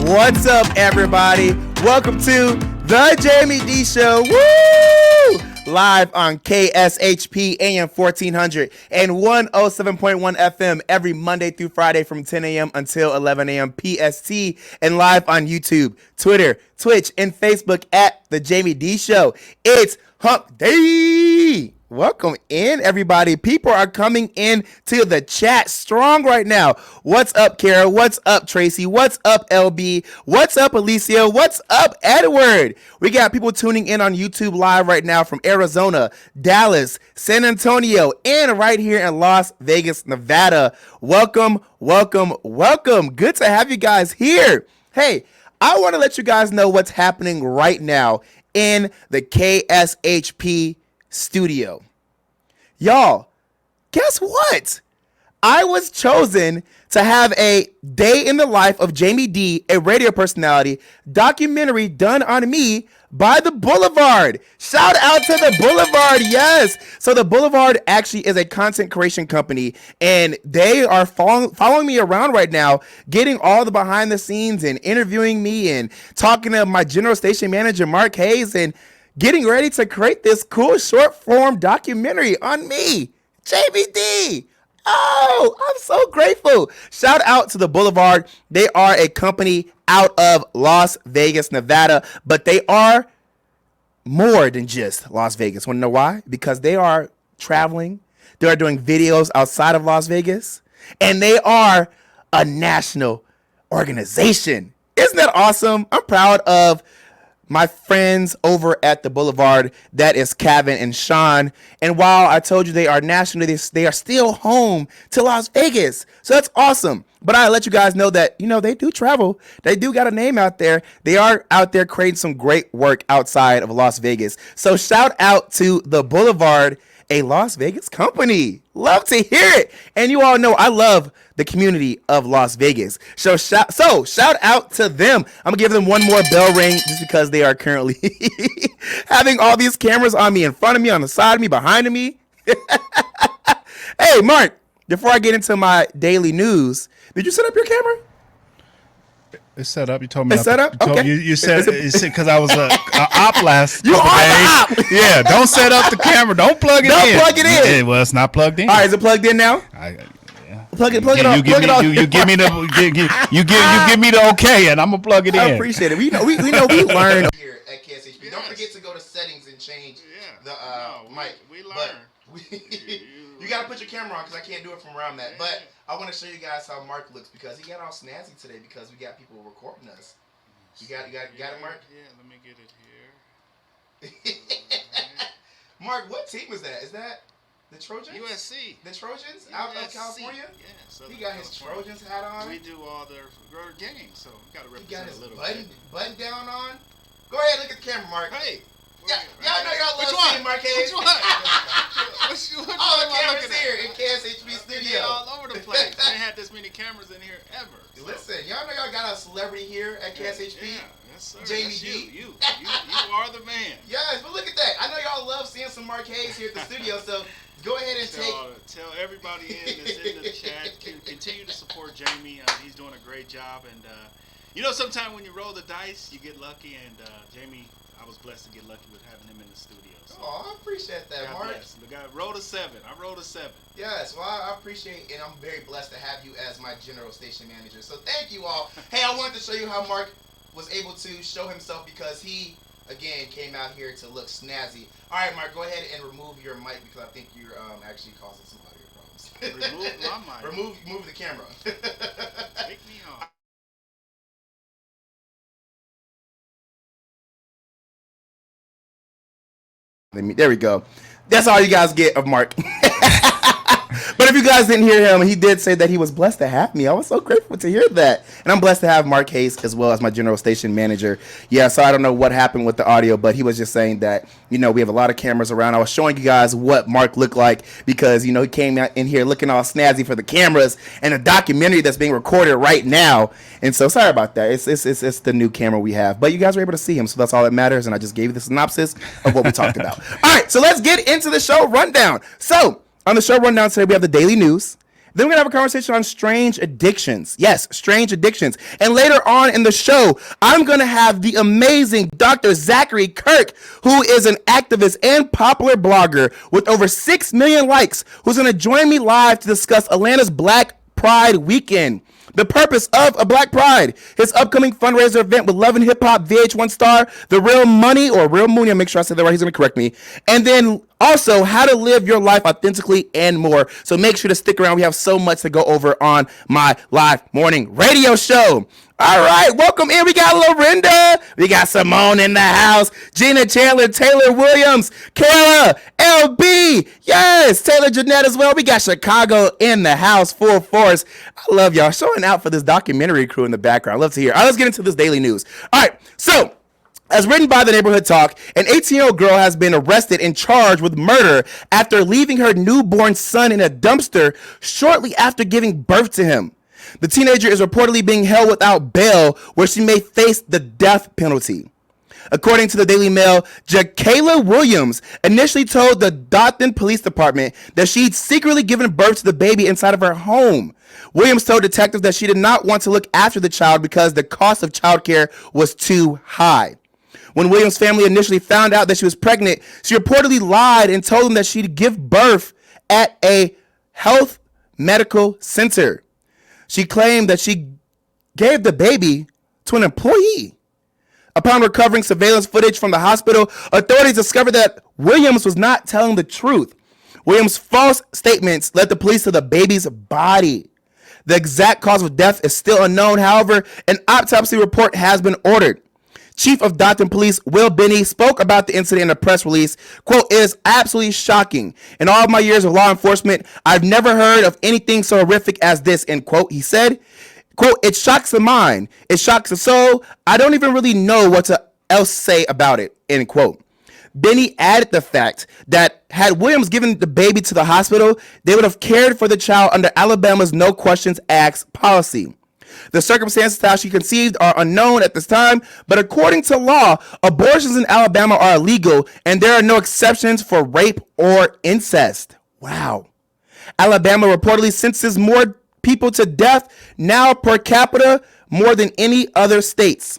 What's up, everybody? Welcome to the Jaime Dee Show. Woo! Live on KSHP AM 1400 and 107.1 FM every Monday through Friday from 10 a.m. until 11 a.m. PST, and live on YouTube, Twitter, Twitch, and Facebook at the Jaime Dee Show. It's Hump Day. Welcome in, everybody. People are coming in to the chat strong right now. What's up, Kara? What's up, Tracy? What's up, LB? What's up, Alicia? What's up, Edward? We got people tuning in on YouTube live right now from Arizona, Dallas, San Antonio, and right here in Las Vegas, Nevada. Welcome, welcome, welcome. Good to have you guys here. Hey, I want to let you guys know what's happening right now in the KSHP studio. Y'all, guess what? I was chosen to have a day in the life of Jaime Dee, a radio personality, documentary done on me by the Boulevard. Shout out to the Boulevard. Yes. So the Boulevard actually is a content creation company, and they are following me around right now, getting all the behind the scenes and interviewing me and talking to my general station manager, Mark Hayes, and getting ready to create this cool short form documentary on me, Jaime Dee. Oh, I'm so grateful. Shout out to the Boulevard. They are a company out of Las Vegas, Nevada, but they are more than just Las Vegas. Want to know why? Because they are traveling. They are doing videos outside of Las Vegas, and they are a national organization. Isn't that awesome? I'm proud of my friends over at the Boulevard. That is Kevin and Sean. And while I told you they are national, they are still home to Las Vegas. So that's awesome. But I let you guys know that, they do travel. They do got a name out there. They are out there creating some great work outside of Las Vegas. So shout out to the Boulevard, a Las Vegas company. Love to hear it. And you all know I love the community of Las Vegas. So shout out to them. I'm gonna give them one more bell ring just because they are currently having all these cameras on me, in front of me, on the side of me, behind me. Hey, Mark, before I get into my daily news, did you set up your camera? It's set up. You told me. It's set up? Okay. You said because I was a op last You couple are days. the op. Yeah, don't set up the camera. Don't plug it in. Don't plug it in. Yeah, well, it's not plugged in. All right, is it plugged in now? Plug it on. You give me the okay, and I'm gonna plug it in. I appreciate it. We know we learn here at KSHP. Yes. Don't forget to go to settings and change the mic. We learn. You gotta put your camera on because I can't do it from where I'm at. But I want to show you guys how Mark looks because he got all snazzy today because we got people recording us. You got it, Mark? Yeah, let me get it here. Mark, what team is that? Is that the Trojans? USC. The Trojans out of California? Yeah. He got his Trojans hat on. We do all their games, so we got to represent a little bit. Button down on. Go ahead, look at the camera, Mark. Hey. Y'all know y'all love seeing Mark Hayes. Which one? All the cameras here in KSHP studio. All over the place. We ain't had this many cameras in here ever. So. Listen, y'all know y'all got a celebrity here at KSHP. Yeah, yes, sir. Jaime That's Dee. You are the man. Yes, but look at that. I know y'all love seeing some Mark Hayes here at the studio, so go ahead and tell everybody that's in the chat to continue to support Jaime. He's doing a great job, and sometimes when you roll the dice, you get lucky, and Jaime, I was blessed to get lucky with having him in the studio. So. Oh, I appreciate that, God Mark. Bless. The guy rolled a 7. I rolled a 7. Yes, well, I appreciate, and I'm very blessed to have you as my general station manager. So thank you all. Hey, I wanted to show you how Mark was able to show himself because he, again, came out here to look snazzy. All right, Mark, go ahead and remove your mic because I think you're actually causing some audio problems. Remove my mic. Remove the camera. Take me off. There we go. That's all you guys get of Mark. But if you guys didn't hear him, he did say that he was blessed to have me. I was so grateful to hear that. And I'm blessed to have Mark Hayes as well as my general station manager. Yeah, so I don't know what happened with the audio, but he was just saying that, we have a lot of cameras around. I was showing you guys what Mark looked like because, he came out in here looking all snazzy for the cameras and a documentary that's being recorded right now. And so sorry about that. It's the new camera we have. But you guys were able to see him, so that's all that matters. And I just gave you the synopsis of what we talked about. All right, so let's get into the show rundown. So on the show rundown today, we have the daily news. Then we're going to have a conversation on strange addictions. Yes, strange addictions. And later on in the show, I'm going to have the amazing Dr. Zackory Kirk, who is an activist and popular blogger with over 6 million likes, who's going to join me live to discuss Atlanta's Black Pride weekend. The purpose of a Black Pride, his upcoming fundraiser event with Love and Hip Hop VH1 star, the Real Money, or Real Mooney, I'll make sure I said that right, he's going to correct me. And then also how to live your life authentically and more. So make sure to stick around. We have so much to go over on my live morning radio show. All right, welcome in. We got Lorinda. We got Simone in the house. Gina Chandler, Taylor Williams, Kara, LB. Yes, Taylor Jeanette as well. We got Chicago in the house, full force. I love y'all showing out for this documentary crew in the background. I love to hear. All right, let's get into this daily news. All right, so as written by the Neighborhood Talk, an 18-year-old girl has been arrested and charged with murder after leaving her newborn son in a dumpster shortly after giving birth to him. The teenager is reportedly being held without bail, where she may face the death penalty. According to the Daily Mail, Jacayla Williams initially told the Dothan Police Department that she'd secretly given birth to the baby inside of her home. Williams told detectives that she did not want to look after the child because the cost of childcare was too high. When Williams' family initially found out that she was pregnant, she reportedly lied and told them that she'd give birth at a health medical center. She claimed that she gave the baby to an employee. Upon recovering surveillance footage from the hospital, authorities discovered that Williams was not telling the truth. Williams' false statements led the police to the baby's body. The exact cause of death is still unknown. However, an autopsy report has been ordered. Chief of Dothan Police Will Benny spoke about the incident in a press release. Quote, "It is absolutely shocking. In all of my years of law enforcement, I've never heard of anything so horrific as this," end quote. He said, quote, "It shocks the mind. It shocks the soul. I don't even really know what to else say about it," end quote. Benny added the fact that had Williams given the baby to the hospital, they would have cared for the child under Alabama's no questions asked policy. The circumstances how she conceived are unknown at this time, but according to law, abortions in Alabama are illegal and there are no exceptions for rape or incest. Wow. Alabama reportedly sentences more people to death now per capita more than any other states.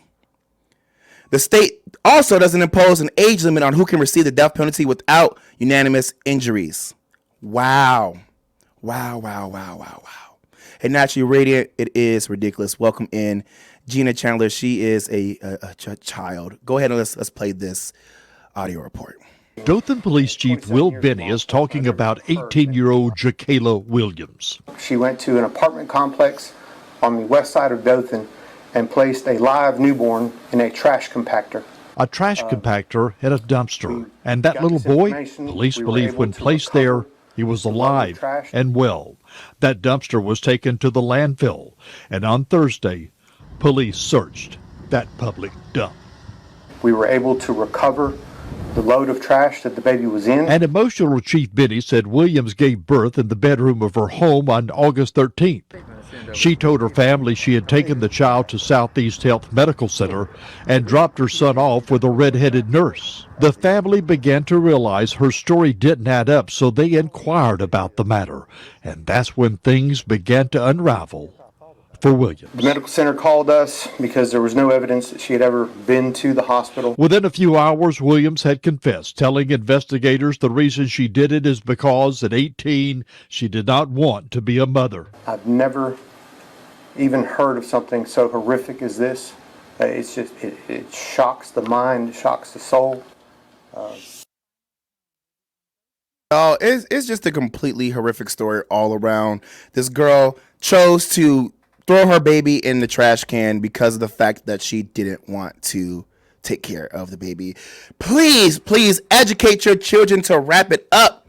The state also doesn't impose an age limit on who can receive the death penalty without unanimous injuries. Wow. Wow, wow, wow, wow, wow. And Naturally Radiant, it is ridiculous. Welcome in Gina Chandler. She is a child. Go ahead and let's play this audio report. Dothan Police Chief Will Benny is talking about 18-year-old Jacayla Williams. She went to an apartment complex on the west side of Dothan and placed a live newborn in a trash compactor. A trash compactor in a dumpster. And that little boy, police believe when placed there, he was alive and well. That dumpster was taken to the landfill, and on Thursday, police searched that public dump. We were able to recover the load of trash that the baby was in. And emotional Chief Benny said Williams gave birth in the bedroom of her home on August 13th. She told her family she had taken the child to Southeast Health Medical Center and dropped her son off with a red-headed nurse. The family began to realize her story didn't add up, so they inquired about the matter. And that's when things began to unravel for Williams. The medical center called us because there was no evidence that she had ever been to the hospital. Within a few hours, Williams had confessed, telling investigators the reason she did it is because at 18, she did not want to be a mother. I've never even heard of something so horrific as this. It's just, it shocks the mind, it shocks the soul. Oh, it's just a completely horrific story all around. This girl chose to throw her baby in the trash can because of the fact that she didn't want to take care of the baby. Please, please educate your children to wrap it up.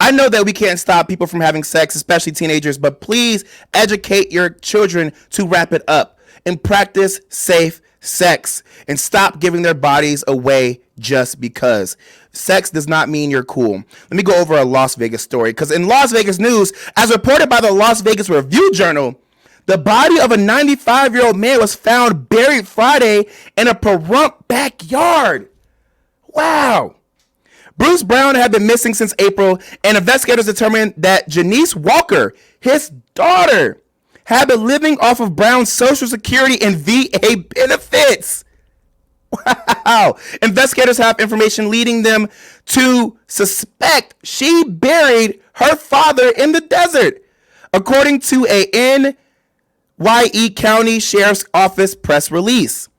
I know that we can't stop people from having sex, especially teenagers, but please educate your children to wrap it up and practice safe sex and stop giving their bodies away just because. Sex does not mean you're cool. Let me go over a Las Vegas story, because in Las Vegas news, as reported by the Las Vegas Review-Journal, the body of a 95-year-old man was found buried Friday in a Pahrump backyard. Wow. Bruce Brown had been missing since April, and investigators determined that Janice Walker, his daughter, had been living off of Brown's Social Security and VA benefits. Wow. Investigators have information leading them to suspect she buried her father in the desert, according to a NYE County Sheriff's Office press release.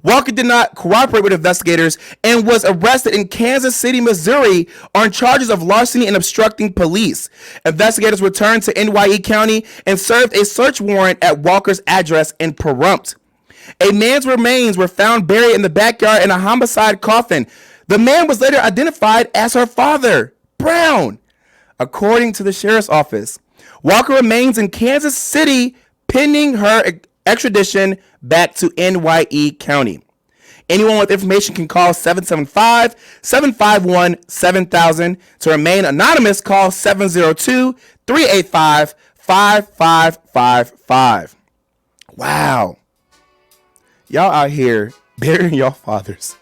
Walker did not cooperate with investigators and was arrested in Kansas City, Missouri on charges of larceny and obstructing police. Investigators returned to NYE County and served a search warrant at Walker's address in Pahrump. A man's remains were found buried in the backyard in a homicide coffin. The man was later identified as her father, Brown. According to the sheriff's office, Walker remains in Kansas City pending her extradition back to NYE County. Anyone with information can call 775-751-7000. To remain anonymous, call 702-385-5555. Wow. Y'all out here burying y'all fathers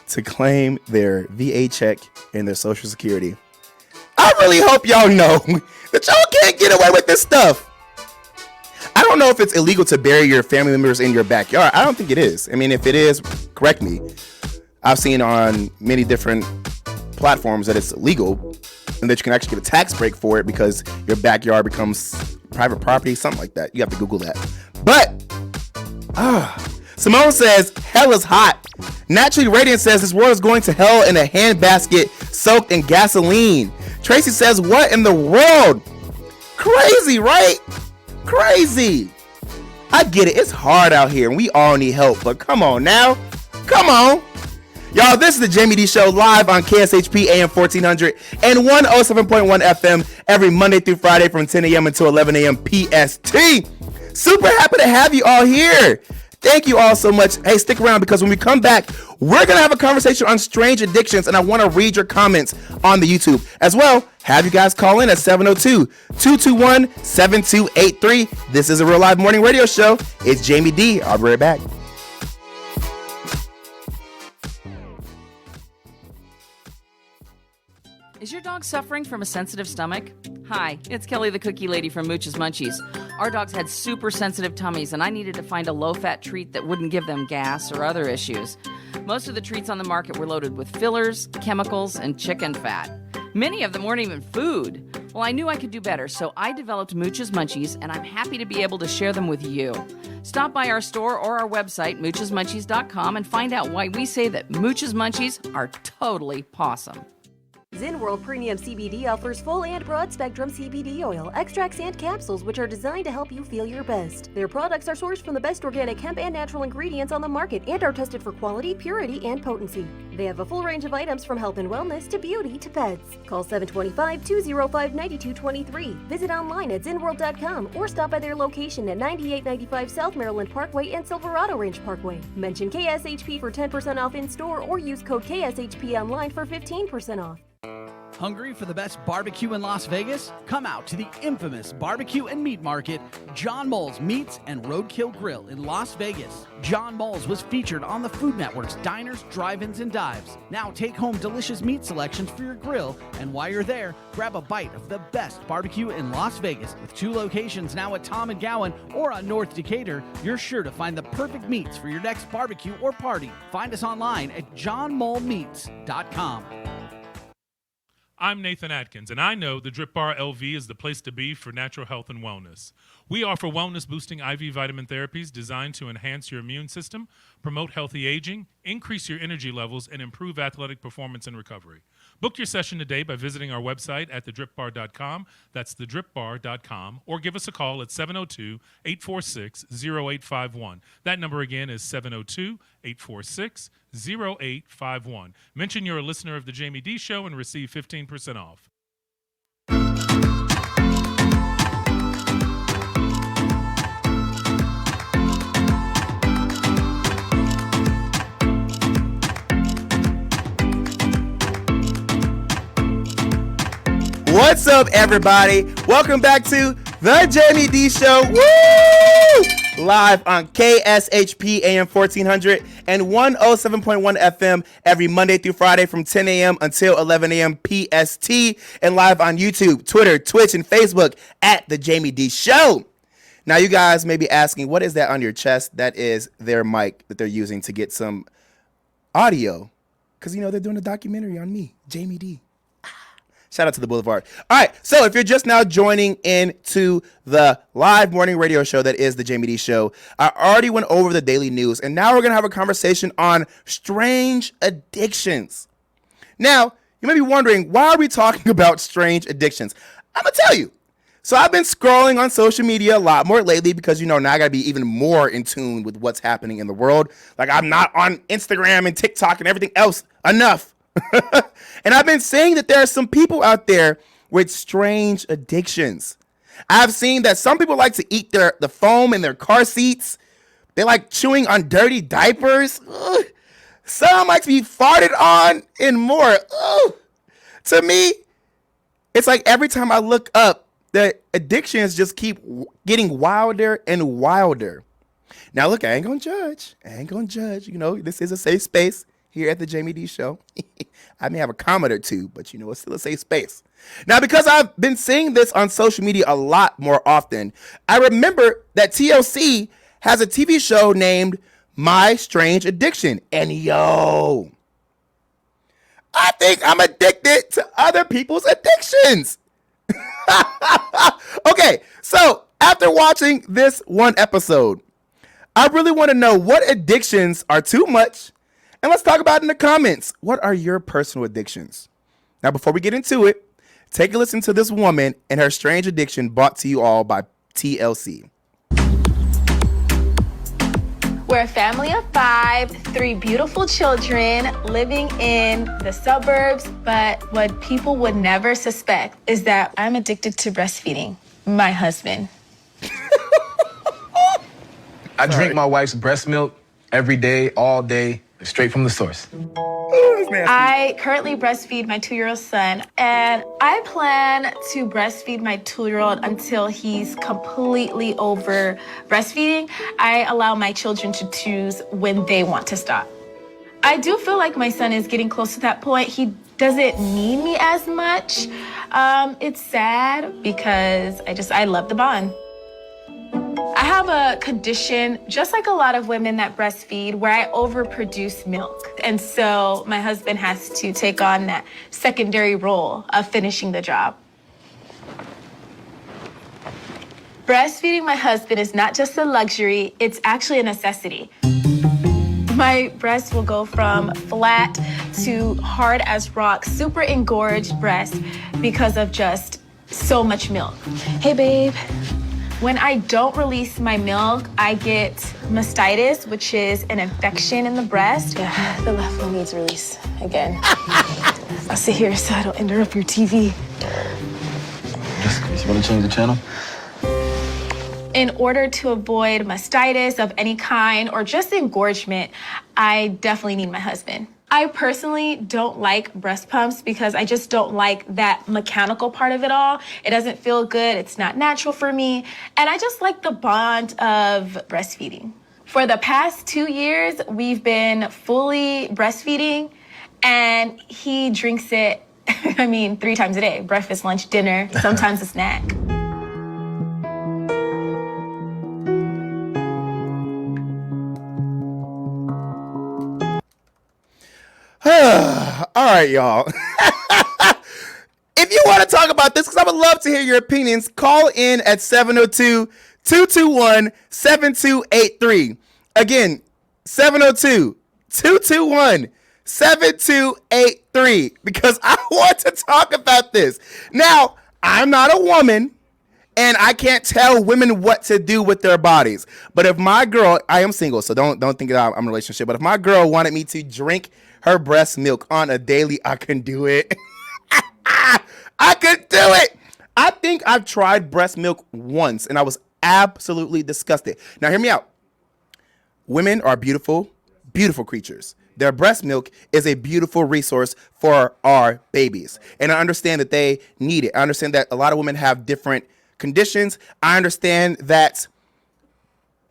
to claim their VA check and their Social Security. I really hope y'all know that y'all can't get away with this stuff. I don't know if it's illegal to bury your family members in your backyard. I don't think it is. I mean, if it is, correct me. I've seen on many different platforms that it's illegal and that you can actually get a tax break for it because your backyard becomes private property, something like that. You have to Google that. But Simone says, hell is hot. Naturally Radiant says this world is going to hell in a handbasket soaked in gasoline. Tracy says, what in the world? Crazy, right? Crazy. I get it. It's hard out here and we all need help, but come on now. Come on. Y'all, this is the Jaime Dee Show live on KSHP AM 1400 and 107.1 FM every Monday through Friday from 10 a.m. until 11 a.m. PST. Super happy to have you all here. Thank you all so much. Hey, stick around because when we come back, we're going to have a conversation on strange addictions, and I want to read your comments on the YouTube. As well, have you guys call in at 702-221-7283. This is a Real Live Morning Radio Show. It's Jaime Dee. I'll be right back. Is your dog suffering from a sensitive stomach? Hi, it's Kelly the Cookie Lady from Mooch's Munchies. Our dogs had super sensitive tummies and I needed to find a low-fat treat that wouldn't give them gas or other issues. Most of the treats on the market were loaded with fillers, chemicals, and chicken fat. Many of them weren't even food. Well, I knew I could do better, so I developed Mooch's Munchies and I'm happy to be able to share them with you. Stop by our store or our website, moochesmunchies.com, and find out why we say that Mooch's Munchies are totally pawsome. Zen World Premium CBD offers full and broad spectrum CBD oil, extracts, and capsules which are designed to help you feel your best. Their products are sourced from the best organic hemp and natural ingredients on the market and are tested for quality, purity, and potency. They have a full range of items from health and wellness to beauty to pets. Call 725-205-9223. Visit online at zenworld.com or stop by their location at 9895 South Maryland Parkway and Silverado Range Parkway. Mention KSHP for 10% off in store or use code KSHP online for 15% off. Hungry for the best barbecue in Las Vegas? Come out to the infamous barbecue and meat market, John Mole's Meats and Roadkill Grill in Las Vegas. John Mole's was featured on the Food Network's Diners, Drive-Ins, and Dives. Now take home delicious meat selections for your grill, and while you're there, grab a bite of the best barbecue in Las Vegas. With 2 locations now at Tom and Gowan or on North Decatur, you're sure to find the perfect meats for your next barbecue or party. Find us online at johnmolemeats.com. I'm Nathan Atkins, and I know the Drip Bar LV is the place to be for natural health and wellness. We offer wellness-boosting IV vitamin therapies designed to enhance your immune system, promote healthy aging, increase your energy levels, and improve athletic performance and recovery. Book your session today by visiting our website at thedripbar.com. That's thedripbar.com. Or give us a call at 702-846-0851. That number again is 702-846-0851. Mention you're a listener of the Jaime Dee Show and receive 15% off. What's up, everybody? Welcome back to the Jaime Dee Show. Woo! live on KSHP AM 1400 and 107.1 FM every Monday through Friday from 10 a.m. until 11 a.m. PST, and live on YouTube, Twitter, Twitch, and Facebook at The Jaime Dee Show. Now, you guys may be asking, what is that on your chest? That is their mic that they're using to get some audio. Because, they're doing a documentary on me, Jaime Dee. Shout out to the Boulevard. All right, so if you're just now joining into the live morning radio show that is the Jaime Dee Show, I already went over the daily news, and now we're going to have a conversation on strange addictions. Now, you may be wondering, why are we talking about strange addictions? I'm going to tell you. So I've been scrolling on social media a lot more lately because, now I got to be even more in tune with what's happening in the world. Like, I'm not on Instagram and TikTok and everything else enough. And I've been saying that there are some people out there with strange addictions. I've seen that some people like to eat the foam in their car seats. They like chewing on dirty diapers. Ugh. Some like to be farted on and more. Ugh. To me, it's like every time I look up, the addictions just keep getting wilder and wilder. Now, look, I ain't gonna judge. This is a safe space here at the Jaime Dee Show. I may have a comment or two, but it's still a safe space. Now, because I've been seeing this on social media a lot more often, I remember that TLC has a TV show named My Strange Addiction. And I think I'm addicted to other people's addictions. Okay, so after watching this one episode, I really want to know what addictions are too much, and let's talk about it in the comments. What are your personal addictions? Now, before we get into it, take a listen to this woman and her strange addiction, brought to you all by TLC. We're a family of 5, 3 beautiful children living in the suburbs, but what people would never suspect is that I'm addicted to breastfeeding my husband. I drink my wife's breast milk every day, all day, straight from the source. I currently breastfeed my 2-year-old son, and I plan to breastfeed my 2-year-old until he's completely over breastfeeding. I allow my children to choose when they want to stop. I do feel like my son is getting close to that point. He doesn't need me as much. It's sad because I love the bond. I have a condition, just like a lot of women that breastfeed, where I overproduce milk. And so my husband has to take on that secondary role of finishing the job. Breastfeeding my husband is not just a luxury, it's actually a necessity. My breast will go from flat to hard as rock, super engorged breast because of just so much milk. Hey, babe. When I don't release my milk, I get mastitis, which is an infection in the breast. Yeah, the left one needs release again. I'll sit here so I don't interrupt your TV. Just want to change the channel? In order to avoid mastitis of any kind or just engorgement, I definitely need my husband. I personally don't like breast pumps because I just don't like that mechanical part of it all. It doesn't feel good, it's not natural for me, and I just like the bond of breastfeeding. For the past 2 years, we've been fully breastfeeding, and he drinks it, 3 times a day, breakfast, lunch, dinner, sometimes a snack. All right, y'all. If you want to talk about this, because I would love to hear your opinions, call in at 702-221-7283. Again, 702-221-7283, because I want to talk about this. Now, I'm not a woman, and I can't tell women what to do with their bodies. But if my girl, I am single, so don't think that I'm in a relationship, but if my girl wanted me to drink her breast milk on a daily, I can do it. I could do it. I think I've tried breast milk once, and I was absolutely disgusted. Now, hear me out. Women are beautiful, beautiful creatures. Their breast milk is a beautiful resource for our babies. And I understand that they need it. I understand that a lot of women have different conditions. I understand that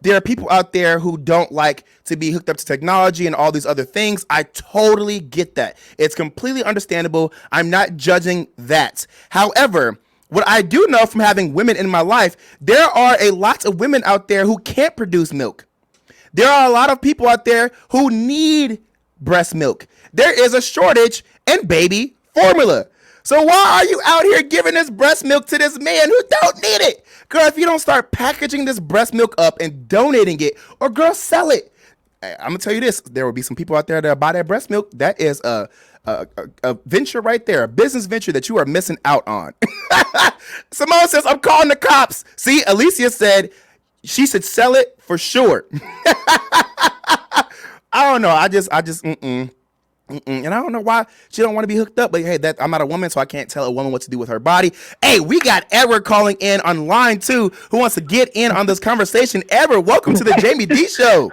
there are people out there who don't like to be hooked up to technology and all these other things. I totally get that. It's completely understandable. I'm not judging that. However, what I do know from having women in my life, there are a lot of women out there who can't produce milk. There are a lot of people out there who need breast milk. There is a shortage in baby formula. So why are you out here giving this breast milk to this man who don't need it? Girl, if you don't start packaging this breast milk up and donating it, or girl, sell it. I'm going to tell you this. There will be some people out there that buy that breast milk. That is a venture right there, a business venture that you are missing out on. Simone says, I'm calling the cops. See, Alicia said she should sell it for sure. I don't know. I just, and I don't know why she don't want to be hooked up, but hey, I'm not a woman, so I can't tell a woman what to do with her body. Hey, we got Edward calling in on line 2 who wants to get in on this conversation. Edward, welcome to the Jaime Dee Show.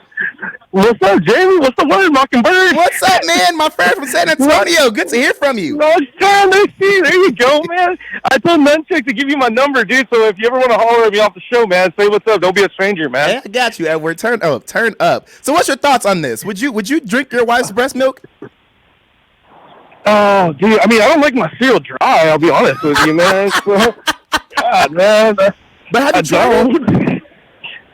What's up, Jamie? What's the word, Mockingbird? What's up, man? My friend from San Antonio. Good to hear from you. No, there you go, man. I told Nunchuck to give you my number, dude, so if you ever want to holler at me off the show, man, say what's up. Don't be a stranger, man. Yeah, I got you, Edward. Turn up. So what's your thoughts on this? Would you drink your wife's breast milk? Oh, dude, I mean, I don't like my cereal dry, I'll be honest with you, man. So, God, man. But have you tried it?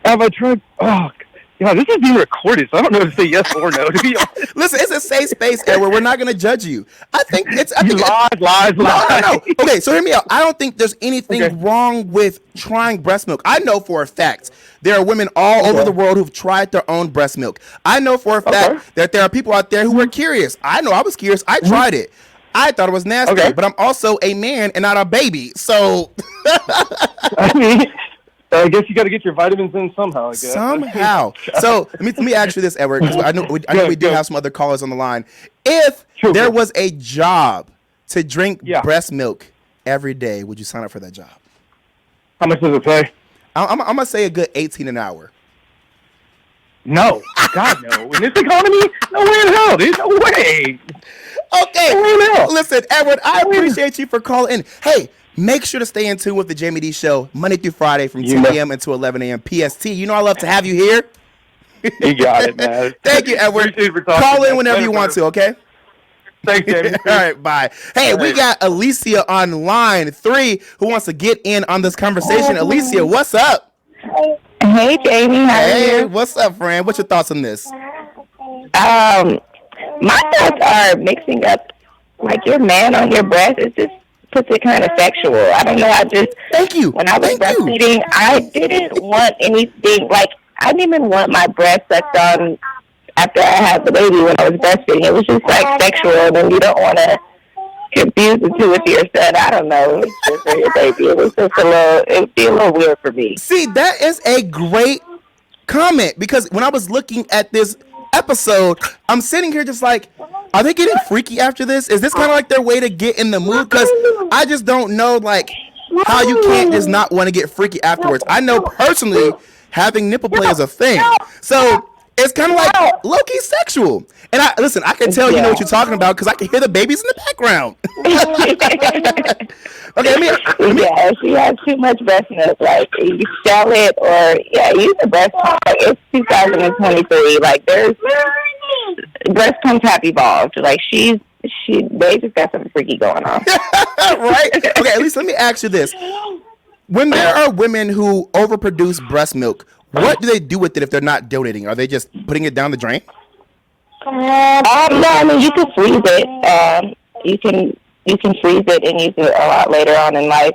Have I tried? Oh, yeah, this is being recorded, so I don't know if to say yes or no, to be honest. Listen, it's a safe space, Edward. We're not going to judge you. Lies. No. Okay, so hear me out. I don't think there's anything wrong with trying breast milk. I know for a fact there are women all over the world who've tried their own breast milk. I know for a fact that there are people out there who are curious. I know I was curious. I tried it. I thought it was nasty, but I'm also a man and not a baby. So, I mean, I guess you got to get your vitamins in somehow. I guess. Somehow. So let me ask you this, Edward, because I know we do have some other callers on the line. If there was a job to drink breast milk every day, would you sign up for that job? How much does it pay? I'm gonna say a good $18 an hour. No, God no. In this economy, no way in hell, dude. No way. Okay. Listen, Edward, I appreciate you for calling in. Hey, make sure to stay in tune with the Jaime Dee Show Monday through Friday from 10 a.m. until 11 a.m. PST. You know I love to have you here. You got it, man. Thank you, Edward. Call in whenever you want to, okay? Thanks, Jamie. All right, bye. Hey, we got Alicia on line 3 who wants to get in on this conversation. Alicia, what's up? Hey, Jamie. How are you? What's up, friend? What's your thoughts on this? My thoughts are mixing up, like, your man on your breast. It just puts it kind of sexual. I don't know. Thank you. When I was breastfeeding, I didn't want anything, like, I didn't even want my breast sucked on after I had the baby when I was breastfeeding. It was just, like, sexual, and you don't want to confuse the two with your son. I don't know. It's just for your baby. It was just it would be a little weird for me. See, that is a great comment, because when I was looking at this episode, I'm sitting here just like, are they getting freaky after this? Is this kind of like their way to get in the mood? Because I just don't know, like, how you can't just not want to get freaky afterwards. I know personally having nipple play is a thing. So it's kind of like low-key sexual. And I can tell you know what you're talking about because I can hear the babies in the background. Okay, Yeah, she has too much breast milk. Like, you sell it or, use the breast pump. It's 2023. Like, breast pumps have evolved. Like, they just got something freaky going on. Right? Okay, at least let me ask you this. When there are women who overproduce breast milk, what do they do with it if they're not donating? Are they just putting it down the drain? No, I mean, you can freeze it. You can freeze it and use it a lot later on in life.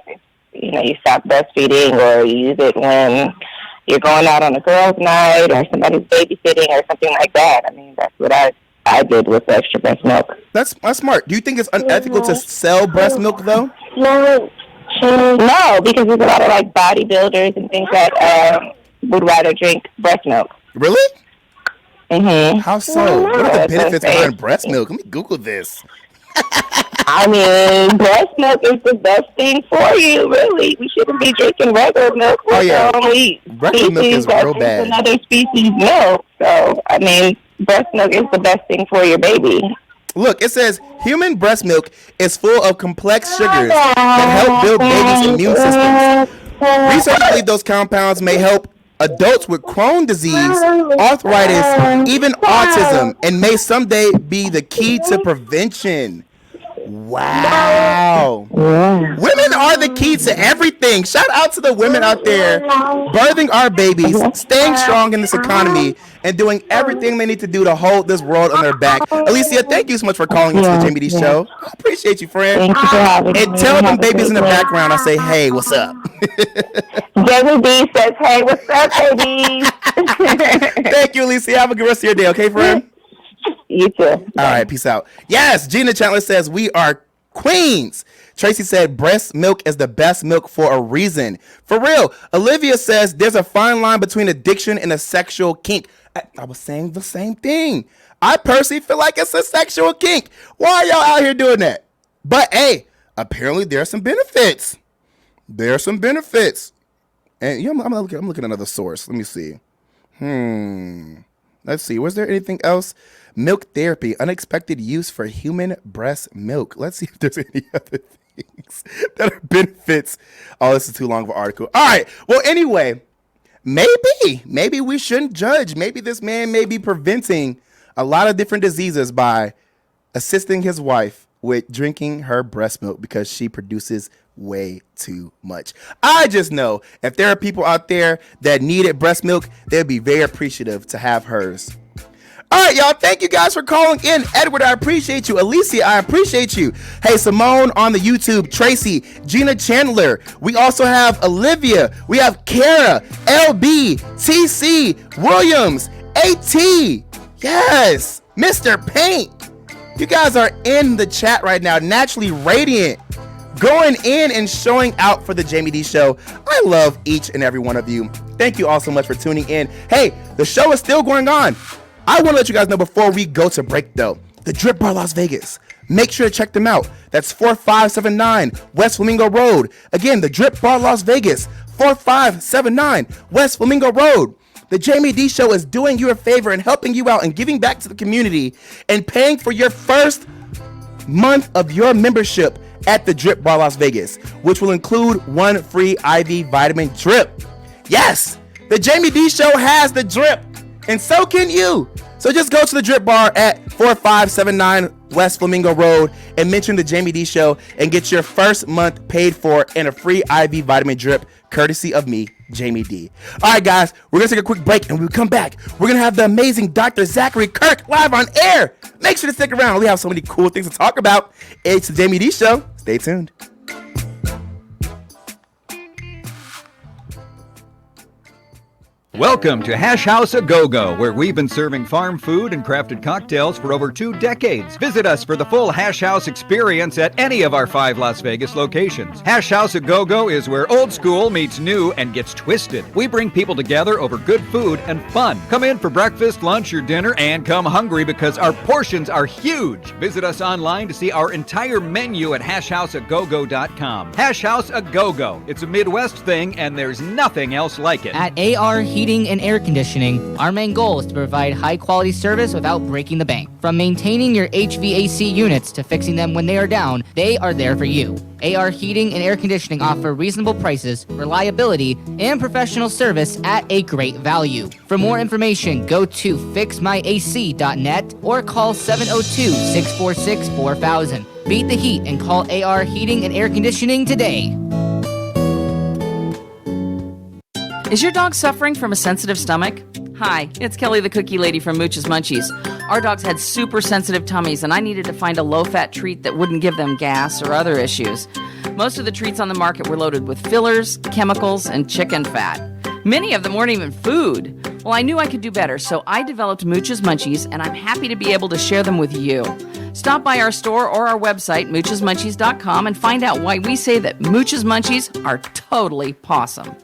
You know, you stop breastfeeding or you use it when you're going out on a girls' night or somebody's babysitting or something like that. I mean, that's what I did with the extra breast milk. That's smart. Do you think it's unethical to sell breast milk, though? No, because there's a lot of, like, bodybuilders and things that would rather drink breast milk. Really? Mm-hmm. How so? What are the benefits behind breast milk? Let me Google this. I mean, breast milk is the best thing for you, really. We shouldn't be drinking regular milk. Regular milk is real bad. Another species milk. So, I mean, breast milk is the best thing for your baby. Look, it says human breast milk is full of complex sugars that help build babies' immune systems. Researchers believe those compounds may help adults with Crohn's disease, arthritis, even autism, and may someday be the key to prevention. Wow. Women are the key to everything. Shout out to the women out there birthing our babies, staying strong in this economy, and doing everything they need to do to hold this world on their back. Alicia, thank you so much for calling into the Jamie Dee Show. I appreciate you, friend. Thank you for having me. And tell them babies in the background, I say, hey, what's up? Jamie Dee says, hey, what's up, baby? Thank you, Alicia. Have a good rest of your day, okay, friend? You too. All right, peace out. Yes, Gina Chandler says we are queens. Tracy said breast milk is the best milk for a reason. For real. Olivia says there's a fine line between addiction and a sexual kink. I was saying the same thing. I personally feel like it's a sexual kink. Why are y'all out here doing that? But hey, apparently there are some benefits. There are some benefits. And I'm looking at another source. Let me see. Let's see. Was there anything else? Milk therapy, unexpected use for human breast milk. Let's see if there's any other things that are benefits. Oh, this is too long of an article. All right. Well, anyway, maybe we shouldn't judge. Maybe this man may be preventing a lot of different diseases by assisting his wife with drinking her breast milk because she produces way too much. I just know if there are people out there that needed breast milk, they'd be very appreciative to have hers. All right, y'all. Thank you guys for calling in. Edward, I appreciate you. Alicia, I appreciate you. Hey, Simone on the YouTube. Tracy, Gina Chandler. We also have Olivia. We have Kara, LB, TC, Williams, AT. Yes, Mr. Paint. You guys are in the chat right now, naturally radiant, going in and showing out for the Jamie Dee Show. I love each and every one of you. Thank you all so much for tuning in. Hey, the show is still going on. I want to let you guys know before we go to break, though, the Drip Bar Las Vegas. Make sure to check them out. That's 4579 West Flamingo Road. Again, the Drip Bar Las Vegas, 4579 West Flamingo Road. The Jamie Dee Show is doing you a favor and helping you out and giving back to the community and paying for your first month of your membership at the Drip Bar Las Vegas, which will include one free IV vitamin drip. Yes, the Jamie Dee Show has the drip, and so can you. So just go to the Drip Bar at 4579 West Flamingo Road and mention the Jamie Dee Show and get your first month paid for and a free IV vitamin drip courtesy of me, Jaime Dee. All right, guys, we're going to take a quick break, and when we come back, we're going to have the amazing Dr. Zackory Kirk live on air. Make sure to stick around. We have so many cool things to talk about. It's the Jaime Dee Show. Stay tuned. Welcome to Hash House A Go-Go, where we've been serving farm food and crafted cocktails for over 2 decades. Visit us for the full Hash House experience at any of our 5 Las Vegas locations. Hash House A Go-Go is where old school meets new and gets twisted. We bring people together over good food and fun. Come in for breakfast, lunch, or dinner, and come hungry because our portions are huge. Visit us online to see our entire menu at hashhouseagogo.com. Hash House A Go-Go. It's a Midwest thing, and there's nothing else like it. At AR Heating and Air Conditioning, our main goal is to provide high-quality service without breaking the bank. From maintaining your HVAC units to fixing them when they are down, they are there for you. AR Heating and Air Conditioning offer reasonable prices, reliability, and professional service at a great value. For more information, go to fixmyac.net or call 702-646-4000. Beat the heat and call AR Heating and Air Conditioning today. Is your dog suffering from a sensitive stomach? Hi, it's Kelly the Cookie Lady from Mooch's Munchies. Our dogs had super sensitive tummies, and I needed to find a low-fat treat that wouldn't give them gas or other issues. Most of the treats on the market were loaded with fillers, chemicals, and chicken fat. Many of them weren't even food. Well, I knew I could do better, so I developed Mooch's Munchies, and I'm happy to be able to share them with you. Stop by our store or our website, moochesmunchies.com, and find out why we say that Mooch's Munchies are totally pawsome.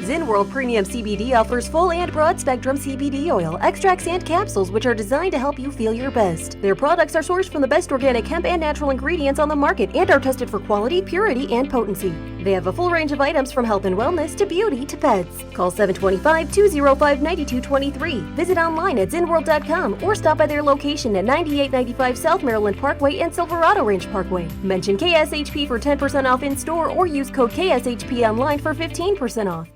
Zen World Premium CBD offers full and broad spectrum CBD oil, extracts, and capsules which are designed to help you feel your best. Their products are sourced from the best organic hemp and natural ingredients on the market and are tested for quality, purity, and potency. They have a full range of items from health and wellness to beauty to pets. Call 725-205-9223. Visit online at zenworld.com or stop by their location at 9895 South Maryland Parkway and Silverado Range Parkway. Mention KSHP for 10% off in store or use code KSHP online for 15% off.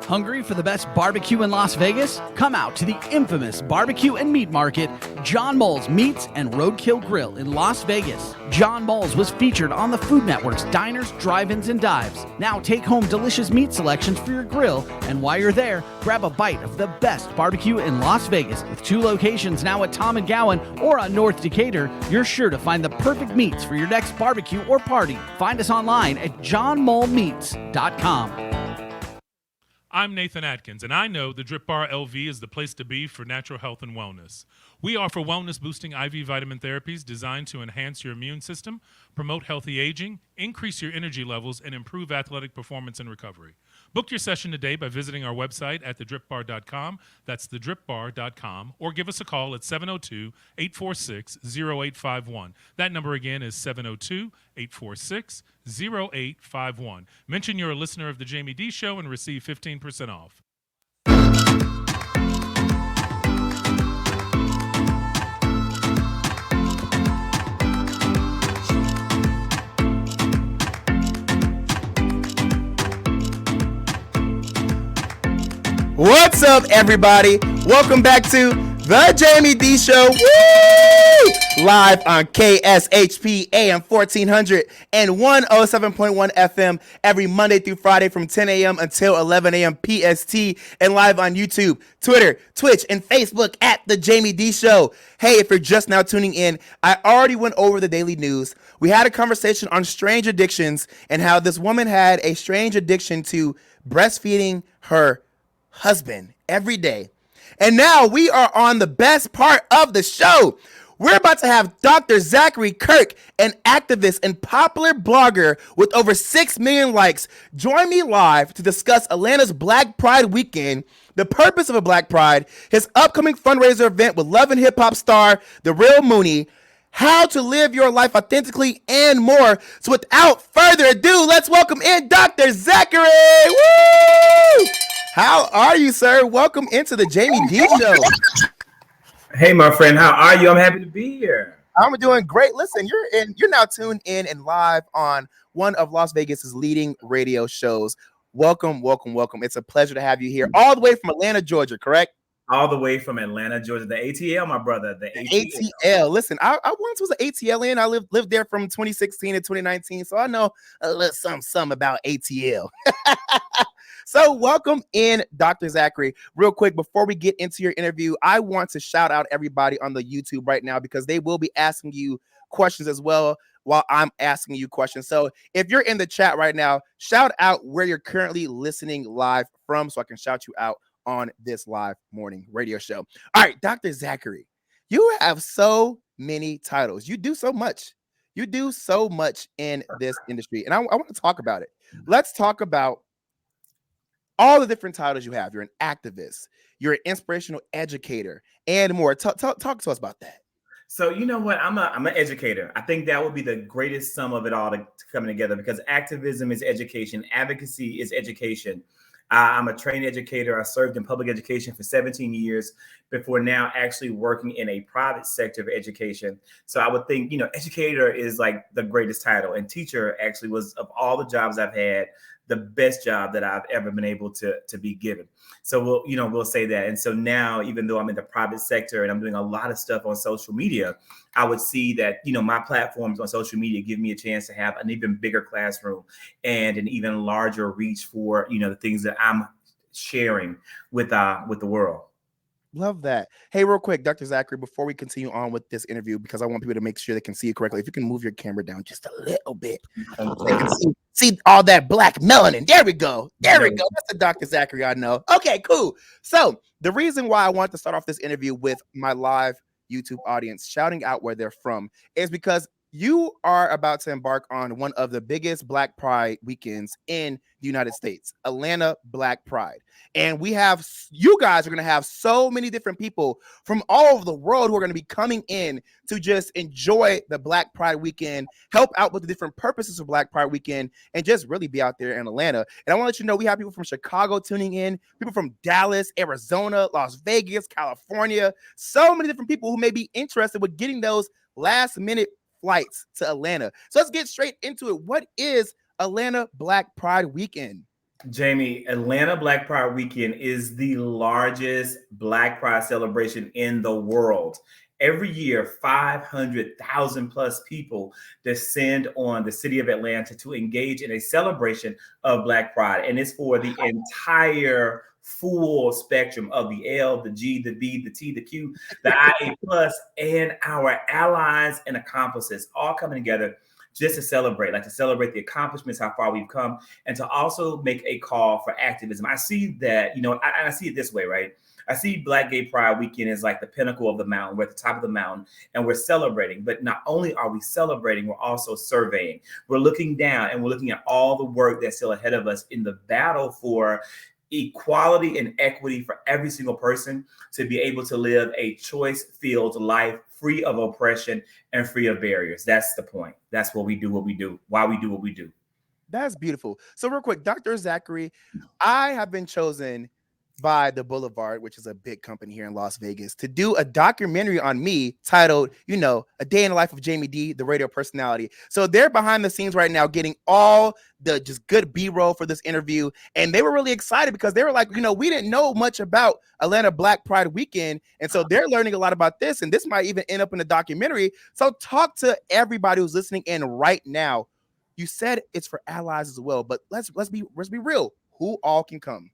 Hungry for the best barbecue in Las Vegas? Come out to the infamous barbecue and meat market, John Moles Meats and Roadkill Grill in Las Vegas. John Moles was featured on the Food Network's Diners, Drive-Ins, and Dives. Now take home delicious meat selections for your grill, and while you're there, grab a bite of the best barbecue in Las Vegas. With 2 locations now at Tom and Gowan or on North Decatur, you're sure to find the perfect meats for your next barbecue or party. Find us online at johnmolemeats.com. I'm Nathan Atkins, and I know the Drip Bar LV is the place to be for natural health and wellness. We offer wellness-boosting IV vitamin therapies designed to enhance your immune system, promote healthy aging, increase your energy levels, and improve athletic performance and recovery. Book your session today by visiting our website at thedripbar.com. That's thedripbar.com. Or give us a call at 702-846-0851. That number again is 702-846-0851. Mention you're a listener of The Jaime Dee Show and receive 15% off. What's up, everybody? Welcome back to The Jaime Dee Show. Woo! Live on KSHP AM 1400 and 107.1 FM every Monday through Friday from 10 a.m. until 11 a.m. PST, and live on YouTube, Twitter, Twitch, and Facebook at The Jaime Dee Show. Hey, if you're just now tuning in, I already went over the daily news. We had a conversation on strange addictions and how this woman had a strange addiction to breastfeeding her husband every day. And now we are on the best part of the show. We're about to have Dr. Zackory Kirk, an activist and popular blogger with over 6 million likes, join me live to discuss Atlanta's Black Pride weekend, the purpose of a Black Pride, his upcoming fundraiser event with love and hip hop star, the Real Mooney, how to live your life authentically, and more. So without further ado, let's welcome in Dr. Zackory. Woo! How are you, sir? Welcome into the Jaime Dee Show. Hey, my friend, how are you? I'm happy to be here. I'm doing great. Listen, you're now tuned in and live on one of Las Vegas's leading radio shows. Welcome, welcome, welcome. It's a pleasure to have you here, all the way from Atlanta, Georgia, correct? All the way from Atlanta, Georgia. The ATL, my brother. The ATL. Listen, I once was an ATL in. I lived there from 2016 to 2019, so I know a little something about ATL. So welcome in, Dr. Zackory. Real quick, before we get into your interview, I want to shout out everybody on the YouTube right now because they will be asking you questions as well while I'm asking you questions. So if you're in the chat right now, shout out where you're currently listening live from so I can shout you out on this live morning radio show. All right, Dr. Zackory, you have so many titles. You do so much. You do so much in this industry, and I want to talk about it. Let's talk about all the different titles you have. You're an activist, you're an inspirational educator, and more. Talk to us about that. So you know what? I'm an educator. I think that would be the greatest sum of it all to coming together because activism is education, advocacy is education. I'm a trained educator. I served in public education for 17 years before now actually working in a private sector of education. So I would think, educator is like the greatest title, and teacher actually was, of all the jobs I've had, the best job that I've ever been able to be given. So we'll say that. And so now, even though I'm in the private sector and I'm doing a lot of stuff on social media, I would see that, my platforms on social media give me a chance to have an even bigger classroom and an even larger reach for, the things that I'm sharing with the world. Love that. Hey, real quick, Dr. Zackory, before we continue on with this interview, because I want people to make sure they can see you correctly, if you can move your camera down just a little bit, so they can see all that black melanin. There we go. There we go. That's the Dr. Zackory I know. Okay, cool. So the reason why I want to start off this interview with my live YouTube audience shouting out where they're from is because you are about to embark on one of the biggest Black Pride weekends in the United States, Atlanta Black Pride. And you guys are going to have so many different people from all over the world who are going to be coming in to just enjoy the Black Pride weekend, help out with the different purposes of Black Pride weekend, and just really be out there in Atlanta. And I want to let you know we have people from Chicago tuning in, people from Dallas, Arizona, Las Vegas, California, so many different people who may be interested with getting those last minute flights to Atlanta. So let's get straight into it. What is Atlanta Black Pride weekend? Jamie, Atlanta Black Pride Weekend is the largest Black Pride celebration in the world. Every year, 500,000 plus people descend on the city of Atlanta to engage in a celebration of Black Pride. And it's for the entire full spectrum of the L, the G, the B, the T, the Q, the IA plus, and our allies and accomplices all coming together just to celebrate the accomplishments, how far we've come, and to also make a call for activism. I see that, I see it this way, right? I see Black Gay Pride Weekend as like the pinnacle of the mountain. We're at the top of the mountain and we're celebrating. But not only are we celebrating, we're also surveying. We're looking down and we're looking at all the work that's still ahead of us in the battle for equality and equity for every single person to be able to live a choice-filled life free of oppression and free of barriers. That's the point. That's what we do, why we do what we do. That's beautiful. So real quick, Dr. Zackory, I have been chosen by the Boulevard, which is a big company here in Las Vegas, to do a documentary on me titled, A Day in the Life of Jaime Dee, the radio personality. So they're behind the scenes right now getting all the just good B-roll for this interview. And they were really excited because they were like, we didn't know much about Atlanta Black Pride Weekend. And so they're learning a lot about this. And this might even end up in the documentary. So talk to everybody who's listening in right now. You said it's for allies as well, but let's be real. Who all can come?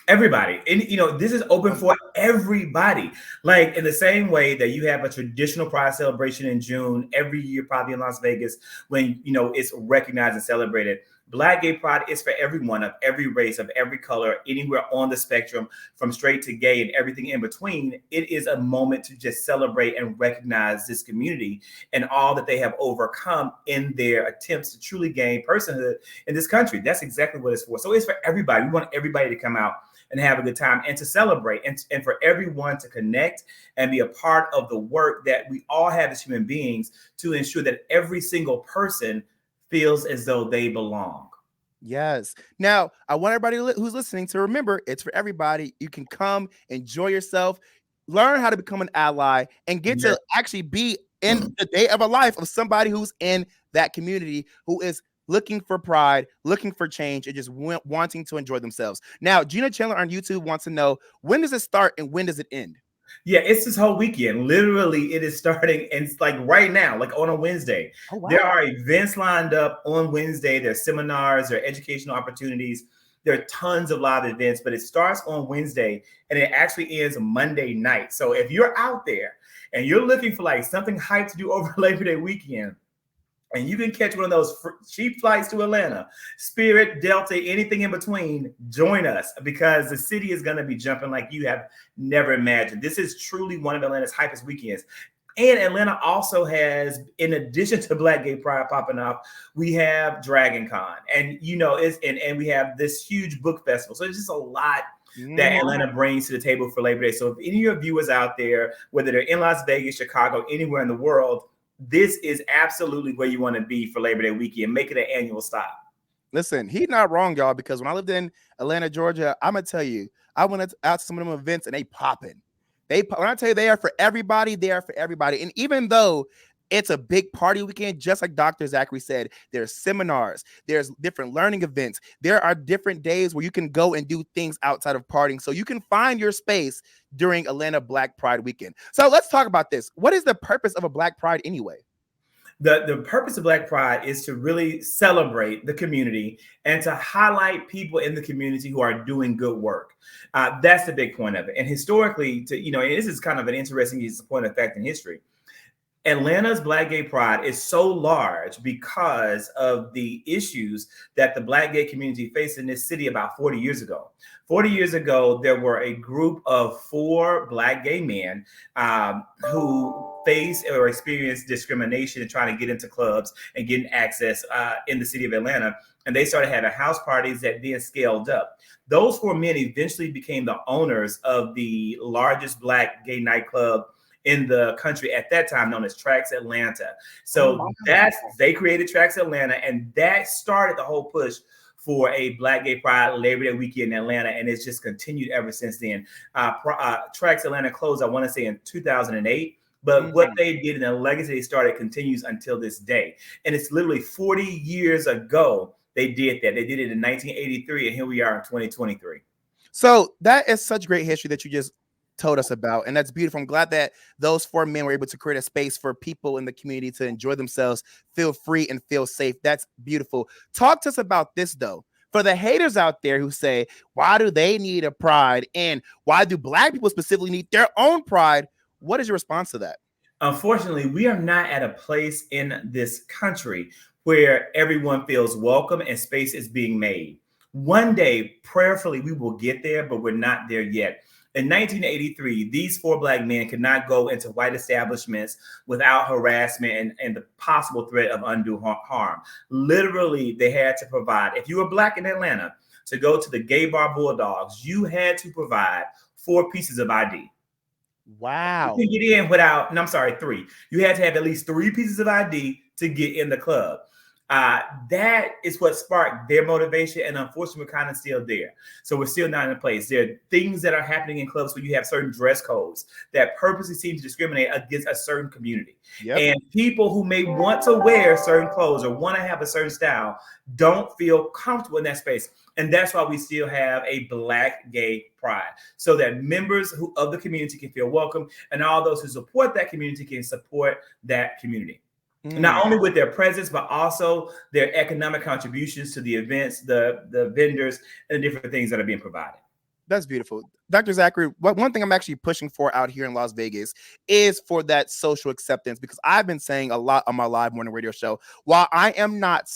Everybody. And, this is open for everybody. Like in the same way that you have a traditional Pride celebration in June every year, probably in Las Vegas, when, it's recognized and celebrated. Black Gay Pride is for everyone of every race, of every color, anywhere on the spectrum, from straight to gay and everything in between. It is a moment to just celebrate and recognize this community and all that they have overcome in their attempts to truly gain personhood in this country. That's exactly what it's for. So it's for everybody. We want everybody to come out and have a good time and to celebrate and for everyone to connect and be a part of the work that we all have as human beings to ensure that every single person feels as though they belong. Yes. Now, I want everybody who's listening to remember it's for everybody. You can come, enjoy yourself, learn how to become an ally, and get to actually be in the day of a life of somebody who's in that community, who is looking for pride, looking for change, and just wanting to enjoy themselves. Now, Gina Chandler on YouTube wants to know, when does it start and when does it end? Yeah, it's this whole weekend. Literally, it is starting, and it's like right now, like on a Wednesday. Oh, wow. There are events lined up on Wednesday. There's seminars, there are educational opportunities. There are tons of live events, but it starts on Wednesday and it actually ends Monday night. So if you're out there and you're looking for like something hype to do over Labor Day weekend, and you can catch one of those cheap flights to Atlanta, Spirit, Delta, anything in between, join us because the city is going to be jumping like you have never imagined. This is truly one of Atlanta's hypest weekends. And Atlanta also has, in addition to Black Gay Pride popping up, we have Dragon Con. And, and we have this huge book festival. So it's just a lot that Atlanta brings to the table for Labor Day. So if any of your viewers out there, whether they're in Las Vegas, Chicago, anywhere in the world, this is absolutely where you want to be for Labor Day weekend. Make it an annual stop. Listen, he's not wrong, y'all, because when I lived in Atlanta, Georgia, I'm going to tell you, I went out to some of them events and they popping. When I tell you they are for everybody, they are for everybody. And even though it's a big party weekend, just like Dr. Zackory said, there's seminars, there's different learning events. There are different days where you can go and do things outside of partying. So you can find your space during Atlanta Black Pride weekend. So let's talk about this. What is the purpose of a Black Pride anyway? The purpose of Black Pride is to really celebrate the community and to highlight people in the community who are doing good work. That's the big point of it. And historically, and this is kind of an interesting point of fact in history. Atlanta's Black Gay Pride is so large because of the issues that the Black gay community faced in this city about 40 years ago. 40 years ago, there were a group of 4 Black gay men who faced or experienced discrimination in trying to get into clubs and getting access in the city of Atlanta. And they started having house parties that then scaled up. Those 4 men eventually became the owners of the largest Black gay nightclub in the country at that time, known as Trax Atlanta. So they created Trax Atlanta, and that started the whole push for a Black Gay Pride Labor Day weekend in Atlanta, and it's just continued ever since then. Trax Atlanta closed, I want to say, in 2008. But what they did and the legacy they started continues until this day. And it's literally 40 years ago they did that. They did it in 1983, and here we are in 2023. So that is such great history that you just told us about, and that's beautiful. I'm glad that those 4 men were able to create a space for people in the community to enjoy themselves, feel free, and feel safe. That's beautiful. Talk to us about this, though. For the haters out there who say, why do they need a pride, and why do Black people specifically need their own pride? What is your response to that? Unfortunately, we are not at a place in this country where everyone feels welcome and space is being made. One day, prayerfully, we will get there, but we're not there yet. In 1983, these 4 Black men could not go into white establishments without harassment and the possible threat of undue harm. Literally, they had to provide. If you were Black in Atlanta, to go to the gay bar Bulldogs, you had to provide 4 pieces of ID. Wow. You can get in without, and I'm sorry, 3. You had to have at least 3 pieces of ID to get in the club. That is what sparked their motivation, and unfortunately, we're kind of still there. So we're still not in a place. There are things that are happening in clubs where you have certain dress codes that purposely seem to discriminate against a certain community. Yep. And people who may want to wear certain clothes or want to have a certain style don't feel comfortable in that space. And that's why we still have a Black gay pride, so that members of the community can feel welcome, and all those who support that community can support that community. Not only with their presence, but also their economic contributions to the events, the vendors, and the different things that are being provided. That's beautiful. Dr. Zackory, one thing I'm actually pushing for out here in Las Vegas is for that social acceptance, because I've been saying a lot on my live morning radio show, while I am not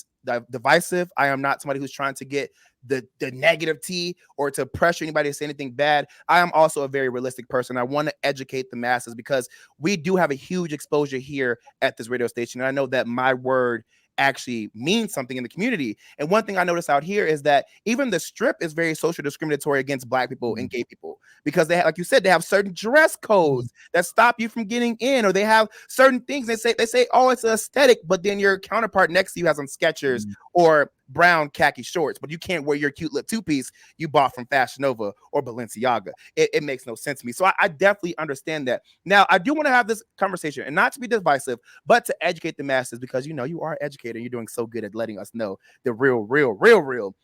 divisive, I am not somebody who's trying to get the negative tea or to pressure anybody to say anything bad. I am also a very realistic person. I want to educate the masses, because we do have a huge exposure here at this radio station. And I know that my word actually means something in the community. And one thing I notice out here is that even the Strip is very social discriminatory against Black people and gay people, because they have, like you said, they have certain dress codes that stop you from getting in, or they have certain things they say, oh, it's aesthetic, but then your counterpart next to you has on Skechers or brown khaki shorts, but you can't wear your cute lip 2-piece you bought from Fashion Nova or Balenciaga. It makes no sense to me. So I definitely understand that. Now, I do want to have this conversation, and not to be divisive, but to educate the masses, because you are an educator and you're doing so good at letting us know the real.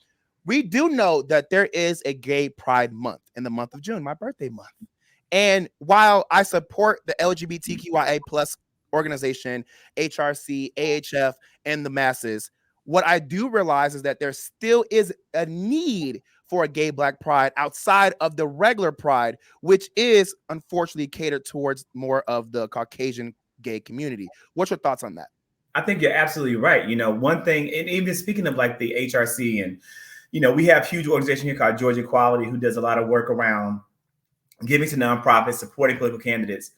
We do know that there is a gay pride month in the month of June, my birthday month. And while I support the LGBTQIA plus organization, HRC, AHF, and the masses, what I do realize is that there still is a need for a gay Black pride outside of the regular pride, which is unfortunately catered towards more of the Caucasian gay community. What's your thoughts on that? I think you're absolutely right. One thing, and even speaking of like the HRC, and we have a huge organization here called Georgia Equality, who does a lot of work around giving to nonprofits, supporting political candidates.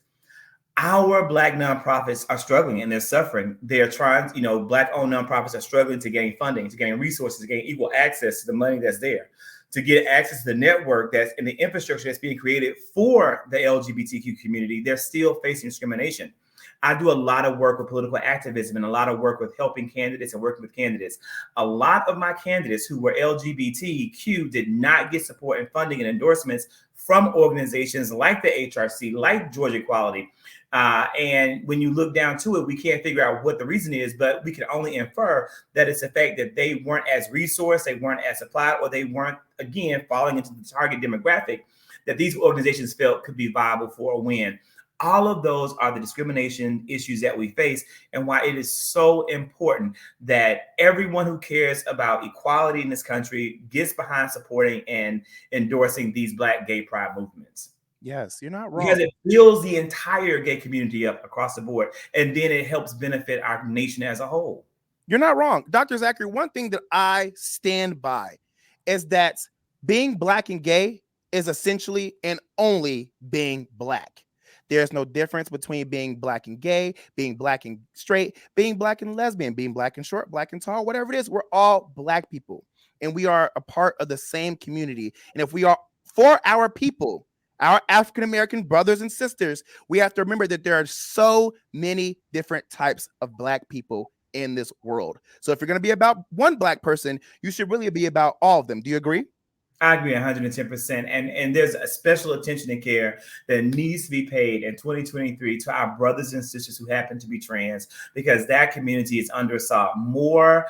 Our Black nonprofits are struggling and they're suffering. They're trying, Black-owned nonprofits are struggling to gain funding, to gain resources, to gain equal access to the money that's there, to get access to the network that's in the infrastructure that's being created for the LGBTQ community. They're still facing discrimination. I do a lot of work with political activism and a lot of work with helping candidates and working with candidates. A lot of my candidates who were LGBTQ did not get support and funding and endorsements from organizations like the HRC, like Georgia Equality. And when you look down to it, we can't figure out what the reason is, but we can only infer that it's the fact that they weren't as resourced, they weren't as supplied, or they weren't, again, falling into the target demographic that these organizations felt could be viable for a win. All of those are the discrimination issues that we face, and why it is so important that everyone who cares about equality in this country gets behind supporting and endorsing these Black gay pride movements. Yes, you're not wrong. Because it builds the entire gay community up across the board, and then it helps benefit our nation as a whole. You're not wrong. Dr. Zackory, one thing that I stand by is that being Black and gay is essentially and only being Black. There's no difference between being Black and gay, being Black and straight, being Black and lesbian, being Black and short, Black and tall, whatever it is. We're all Black people, and we are a part of the same community. And if we are for our people, our African-American brothers and sisters, we have to remember that there are so many different types of Black people in this world. So if you're going to be about one Black person, you should really be about all of them. Do you agree? I agree 110%. And there's a special attention and care that needs to be paid in 2023 to our brothers and sisters who happen to be trans, because that community is under assault more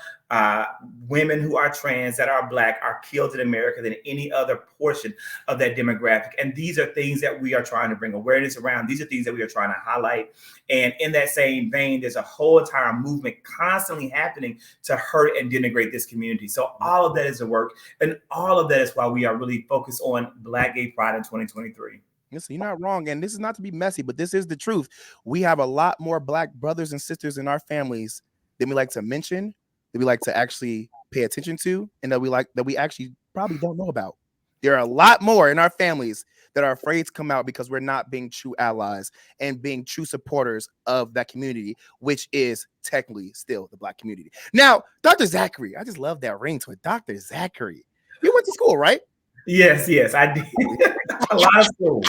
women who are trans, that are Black, are killed in America than any other portion of that demographic. And these are things that we are trying to bring awareness around. These are things that we are trying to highlight. And in that same vein, there's a whole entire movement constantly happening to hurt and denigrate this community. So all of that is the work. And all of that is why we are really focused on Black Gay Pride in 2023. Listen, you're not wrong. And this is not to be messy, but this is the truth. We have a lot more Black brothers and sisters in our families than we like to mention, that we like to actually pay attention to, and that we actually probably don't know about. There are a lot more in our families that are afraid to come out because we're not being true allies and being true supporters of that community, which is technically still the Black community. Now, Dr. Zackory, I just love that ring to it. Dr. Zackory, you went to school, right? Yes, I did. A lot of school.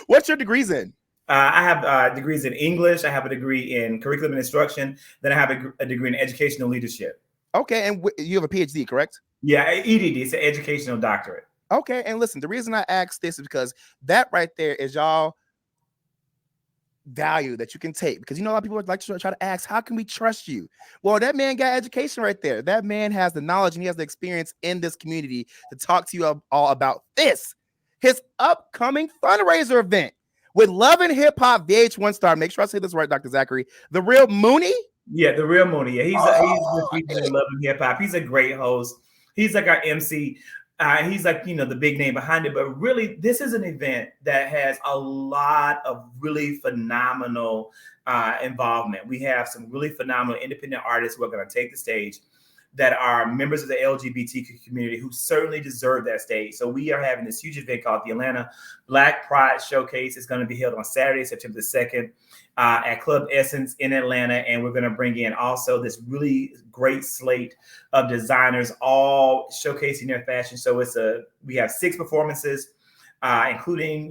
What's your degrees in? I have degrees in English. I have a degree in curriculum and instruction. Then I have a degree in educational leadership. Okay, and you have a PhD, correct? Yeah, EDD. It's an educational doctorate. Okay, and listen, the reason I asked this is because that right there is y'all value that you can take, because a lot of people like to try to ask, how can we trust you? Well, that man got education right there. That man has the knowledge and he has the experience in this community to talk to you all about this, his upcoming fundraiser event with Love and Hip Hop VH1 star. Make sure I say this right, Dr. Zackory. The Real Mooney. Yeah, the Real Mooney. Yeah, he's the feature in Love and Hip Hop. He's a great host. He's like our MC. He's like, the big name behind it. But really, this is an event that has a lot of really phenomenal involvement. We have some really phenomenal independent artists who are going to take the stage that are members of the LGBTQ community who certainly deserve that stage. So we are having this huge event called the Atlanta Black Pride Showcase. It's going to be held on Saturday, September the 2nd at Club Essence in Atlanta. And we're going to bring in also this really great slate of designers, all showcasing their fashion. So we have 6 performances, including,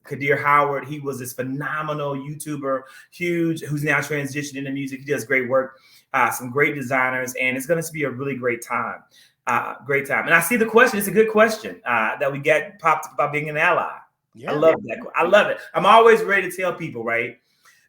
Kadir Howard. He was this phenomenal YouTuber, who's now transitioned into music. He does great work. Some great designers, and it's going to be a really great time. And I see the question. It's a good question that we get popped up about being an ally. Yeah. I love that. I love it. I'm always ready to tell people, right?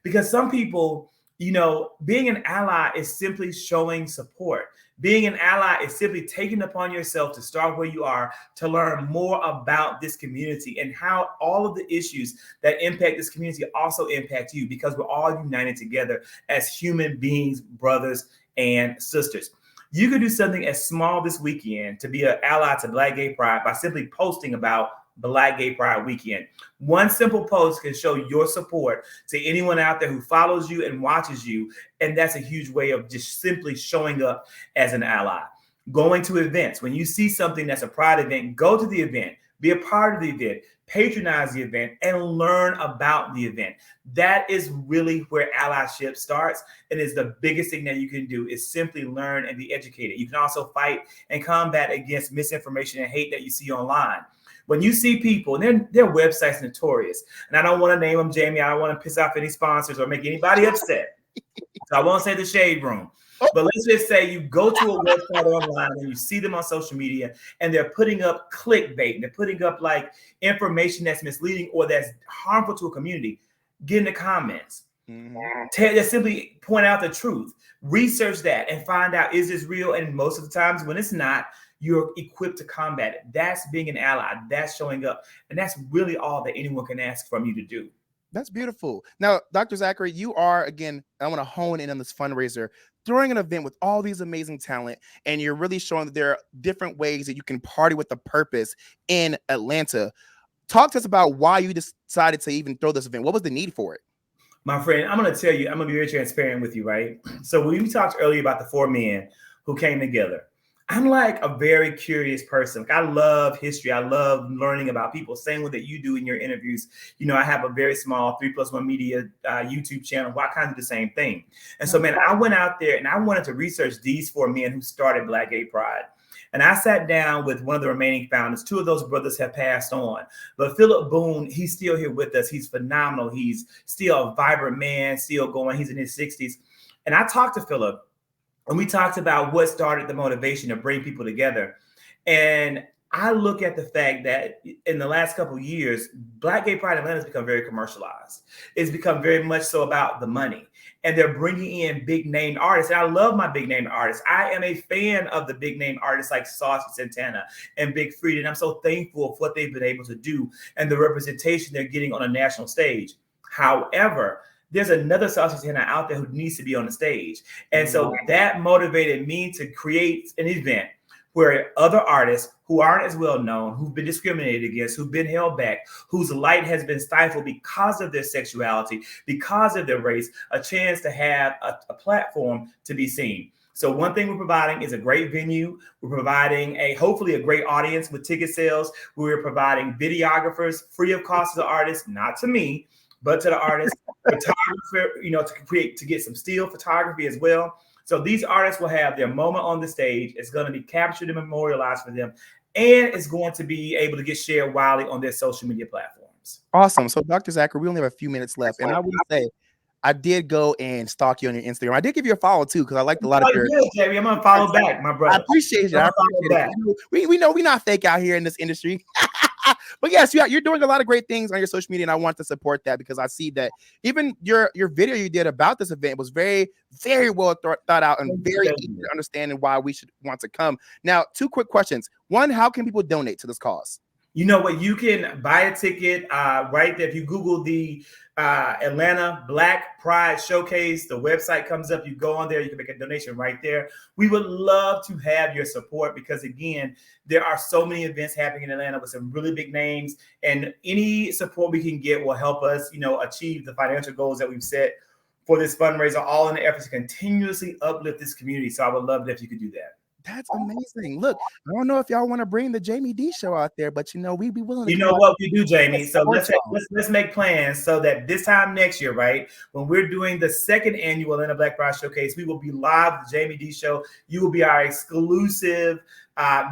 Because some people, being an ally is simply showing support. Being an ally is simply taking upon yourself to start where you are, to learn more about this community and how all of the issues that impact this community also impact you, because we're all united together as human beings, brothers and sisters. You could do something as small this weekend to be an ally to Black Gay Pride by simply posting about Black Gay Pride weekend. One simple post can show your support to anyone out there who follows you and watches you. And that's a huge way of just simply showing up as an ally. Going to events. When you see something that's a pride event, go to the event, be a part of the event, patronize the event, and learn about the event. That is really where allyship starts. And is the biggest thing that you can do is simply learn and be educated. You can also fight and combat against misinformation and hate that you see online. When you see people, and their website's notorious, and I don't want to name them, Jamie, I don't want to piss off any sponsors or make anybody upset. So I won't say the shade room. But let's just say you go to a website online and you see them on social media and they're putting up clickbait and they're putting up like information that's misleading or that's harmful to a community. Get in the comments. Just simply point out the truth. Research that and find out, is this real? And most of the times when it's not, you're equipped to combat it. That's being an ally. That's showing up. And that's really all that anyone can ask from you to do. That's beautiful. Now, Dr. Zackory, you are, again, I want to hone in on this fundraiser, throwing an event with all these amazing talent, and you're really showing that there are different ways that you can party with a purpose in Atlanta. Talk to us about why you decided to even throw this event. What was the need for it? My friend, I'm going to tell you, I'm going to be very transparent with you, right? So when we talked earlier about the 4 men who came together, I'm like a very curious person. Like, I love history. I love learning about people. Same way that you do in your interviews. I have a very small 3+1 Media YouTube channel where I kind of do the same thing. And so, man, I went out there and I wanted to research these 4 men who started Black Gay Pride. And I sat down with one of the remaining founders. 2 of those brothers have passed on. But Philip Boone, he's still here with us. He's phenomenal. He's still a vibrant man, still going. He's in his 60s. And I talked to Philip. And we talked about what started the motivation to bring people together. And I look at the fact that in the last couple of years, Black Gay Pride in Atlanta has become very commercialized. It's become very much so about the money. and they're bringing in big name artists. And I love my big name artists. I am a fan of the big name artists like Saucy Santana and Big Freedia. And I'm so thankful for what they've been able to do and the representation they're getting on a national stage. However, there's another Saucy Santana out there who needs to be on the stage. And so that motivated me to create an event where other artists who aren't as well known, who've been discriminated against, who've been held back, whose light has been stifled because of their sexuality, because of their race, a chance to have a platform to be seen. So one thing we're providing is a great venue. We're providing hopefully a great audience with ticket sales. We're providing videographers free of cost to the artists, not to me, but to the artist, photographer, to get some still photography as well. So these artists will have their moment on the stage. It's going to be captured and memorialized for them. And it's going to be able to get shared widely on their social media platforms. Awesome. So Dr. Zackory, we only have a few minutes left. And I would say, I did go and stalk you on your Instagram. I did give you a follow too, because I liked a lot of your. Yeah, Jamie, I'm gonna follow back, my brother. I appreciate you. I appreciate it. We know we're not fake out here in this industry. But yes, you're doing a lot of great things on your social media, and I want to support that because I see that even your video you did about this event was very, very well thought out and very easy to understand and why we should want to come. Now, 2 quick questions. One, how can people donate to this cause? You know what? You can buy a ticket right there. If you Google the Atlanta Black Pride Showcase, the website comes up. You go on there. You can make a donation right there. We would love to have your support because, again, there are so many events happening in Atlanta with some really big names, and any support we can get will help us, achieve the financial goals that we've set for this fundraiser, all in the effort to continuously uplift this community. So I would love it if you could do that. That's amazing. Look, I don't know if y'all want to bring the Jaime Dee show out there, but we'd be willing to. You know what we do, Jamie? So let's make plans so that this time next year, right, when we're doing the 2nd annual Atlanta Black Pride Showcase, we will be live with the Jaime Dee show. You will be our exclusive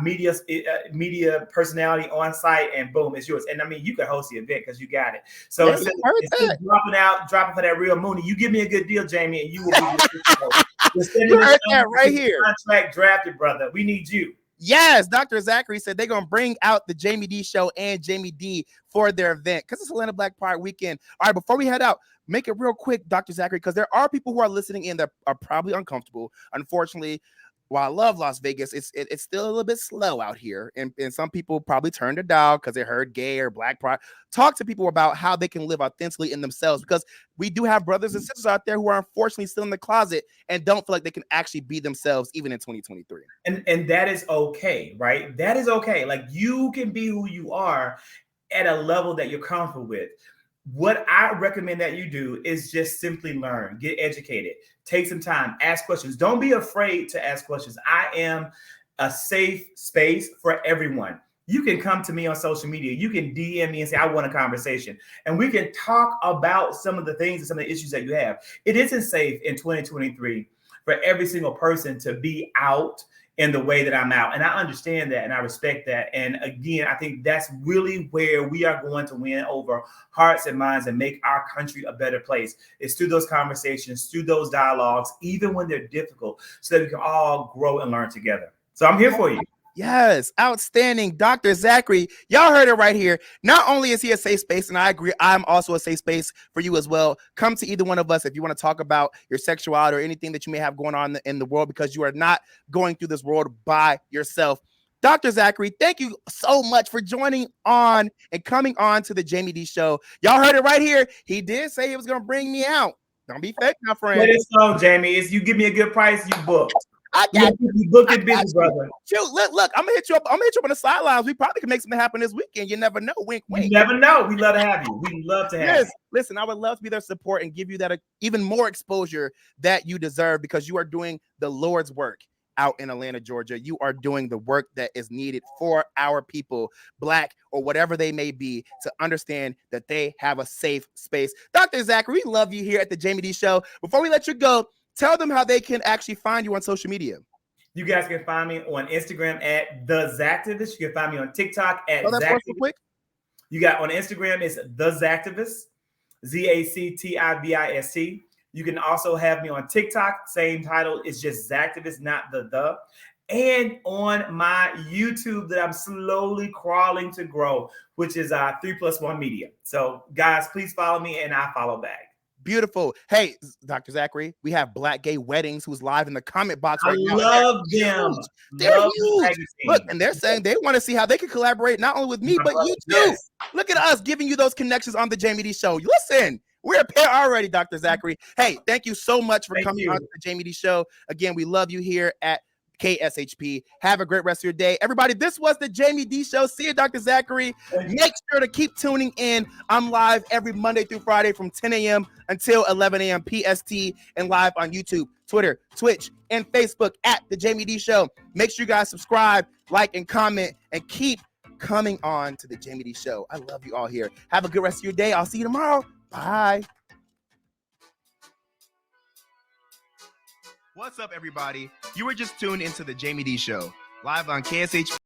media personality on site, and boom, it's yours. And I mean, you can host the event because you got it. So it's dropping for that Real Mooney. You give me a good deal, Jamie, and you will be. You heard that right here. Contract drafted, brother. We need you. Yes, Dr. Zackory said they're gonna bring out the Jaime Dee show and Jaime Dee for their event because it's Atlanta Black Pride weekend. All right, before we head out, make it real quick, Dr. Zackory, because there are people who are listening in that are probably uncomfortable. Unfortunately, while I love Las Vegas, it's still a little bit slow out here, and some people probably turned it down because they heard gay or Black Pride. Talk to people about how they can live authentically in themselves, because we do have brothers and sisters out there who are unfortunately still in the closet and don't feel like they can actually be themselves even in 2023. And that is okay, right? That is okay. Like, you can be who you are at a level that you're comfortable with. What I recommend that you do is just simply learn, get educated, take some time, ask questions. Don't be afraid to ask questions. I am a safe space for everyone. You can come to me on social media. You can DM me and say, I want a conversation. And we can talk about some of the things and some of the issues that you have. It isn't safe in 2023 for every single person to be out in the way that I'm out. And I understand that and I respect that. And again, I think that's really where we are going to win over hearts and minds and make our country a better place. It's through those conversations, through those dialogues, even when they're difficult, so that we can all grow and learn together. So I'm here for you. Yes, outstanding. Dr. Zackory, y'all heard it right here. Not only is he a safe space, and I agree, I'm also a safe space for you as well. Come to either one of us if you want to talk about your sexuality or anything that you may have going on in the world, because you are not going through this world by yourself. Dr. Zackory, thank you so much for joining on and coming on to the Jaime Dee show. Y'all heard it right here. He did say he was going to bring me out. Don't be fake, my friend. Let it so, Jamie. If you give me a good price, you book. I got you. Book it, busy, brother. Shoot, look, I'm gonna hit you up. I'm gonna hit you up on the sidelines. We probably can make something happen this weekend. You never know. Wink, wink. You never know. We love to have you. We love to have you. Listen, I would love to be their support and give you that even more exposure that you deserve, because you are doing the Lord's work out in Atlanta, Georgia. You are doing the work that is needed for our people, Black or whatever they may be, to understand that they have a safe space. Dr. Zackory, we love you here at the Jaime Dee show. Before we let you go, tell them how they can actually find you on social media. You guys can find me on Instagram at The Zactivist. You can find me on TikTok at Zactivist. You got on Instagram is The Zactivist, Zactivist. You can also have me on TikTok. Same title. It's just Zactivist, not the. And on my YouTube that I'm slowly crawling to grow, which is 3+1 Media. So guys, please follow me and I follow back. Beautiful. Hey, Dr. Zackory, we have Black Gay Weddings who's live in the comment box I right now. love them. They're Love the huge. magazine. Look, and they're saying they want to see how they can collaborate not only with me, but you too. Yes. Look at us giving you those connections on the Jamie Dee Show. Listen, we're a pair already, Dr. Zackory. Hey, thank you so much for coming on to the Jamie Dee Show. Again, we love you here at KSHP. Have a great rest of your day. Everybody, this was the Jamie Dee Show. See you, Dr. Zackory. Make sure to keep tuning in. I'm live every Monday through Friday from 10 a.m. until 11 a.m. PST and live on YouTube, Twitter, Twitch, and Facebook at the Jamie Dee Show. Make sure you guys subscribe, like, and comment, and keep coming on to the Jamie Dee Show. I love you all here. Have a good rest of your day. I'll see you tomorrow. Bye. What's up, everybody? You were just tuned into the Jamie Dee Show, live on KSH.